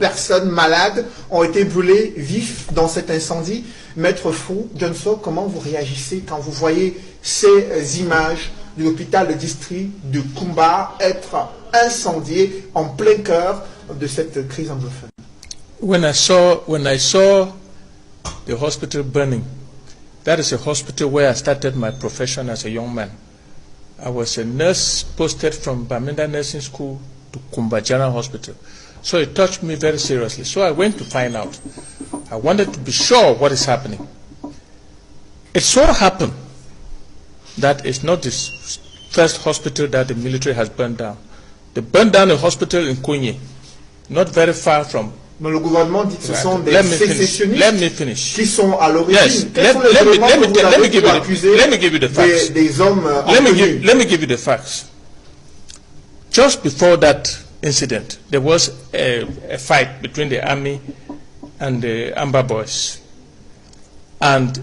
personnes malades ont été brûlées vifs dans cet incendie. Maître Fou, Johnson, comment vous réagissez quand vous voyez ces images de l'hôpital de district de Kumba être incendié en plein cœur de cette crise anglophone? When I saw the hospital burning, that is a hospital where I started my profession as a young man. I was a nurse posted from Bamenda Nursing School to Kumba General Hospital. So it touched me very seriously. So I went to find out. I wanted to be sure what is happening. It so happened that it's not the first hospital that the military has burned down. They burned down a hospital in Kunye, not very far from. Mais le gouvernement dit que ce sont des sécessionnistes qui sont à l'origine. Let me give you the facts. Des hommes let me give you the facts. Just before that incident, there was a fight between the army and the Amber Boys. And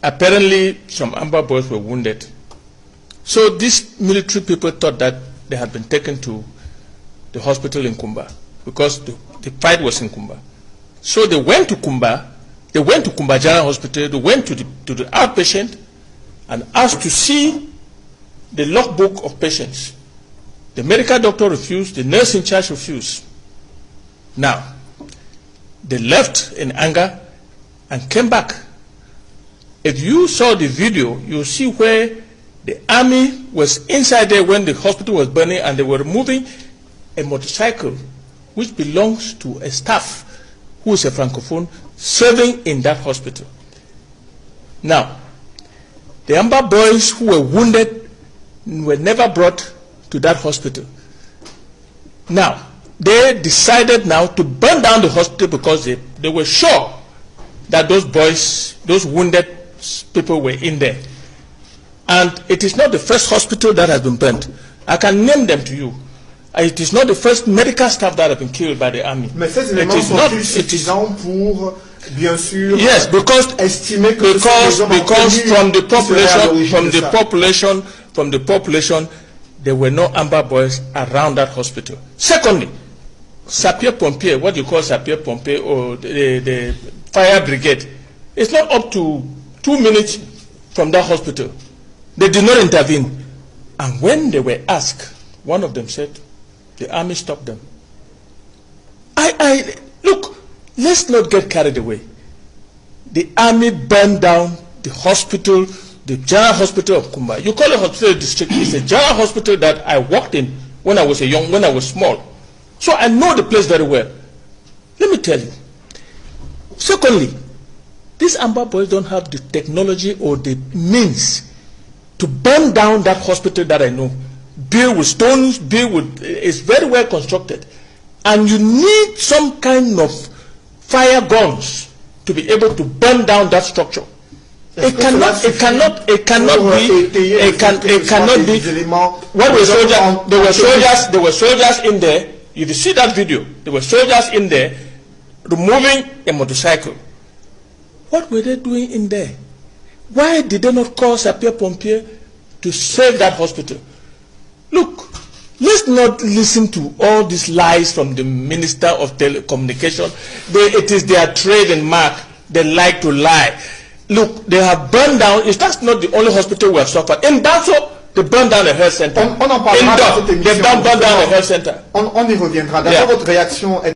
apparently some Amber Boys were wounded. So these military people thought that they had been taken to the hospital in Kumba because the fight was in Kumba. So they went to Kumba, General Hospital, they went to the outpatient and asked to see the logbook of patients. The medical doctor refused, the nurse in charge refused. Now, they left in anger and came back. If you saw the video, you'll see where the army was inside there when the hospital was burning and they were removing a motorcycle which belongs to a staff who is a francophone serving in that hospital. Now, the Amber Boys who were wounded were never brought to that hospital. Now, they decided now to burn down the hospital because they were sure that those boys, those wounded people were in there. And it is not the first hospital that has been burned. I can name them to you. It is not the first medical staff that have been killed by the army. Mais ces éléments sont-ils suffisants pour, bien sûr, yes, estimer que because from the population, there were no Amber Boys around that hospital. Secondly, sapeurs-pompiers, what you call sapeurs-pompiers or the fire brigade, it's not up to 2 minutes from that hospital. They did not intervene. And when they were asked, one of them said, the army stopped them. Look, let's not get carried away. The army burned down the hospital, the general hospital of Kumba. You call it hospital district. It's a general hospital that I worked in when I was small. So I know the place very well. Let me tell you. Secondly, these Amber Boys don't have the technology or the means to burn down that hospital that I know. Built with stones, it's very well constructed. And you need some kind of fire guns to be able to burn down that structure. It cannot be. There were soldiers in there. If you see that video, there were soldiers in there removing a motorcycle. What were they doing in there? Why did they not call sapeurs-pompiers to save that hospital? Look, let's not listen to all these lies from the Minister of Telecommunication. It is their trade and mark. They like to lie. Look, they have burned down. That's not the only hospital we have suffered. In Danso, they burned down a health center. On en parlera dans cette émission. They burned down a health center. On y reviendra. D'abord, votre réaction est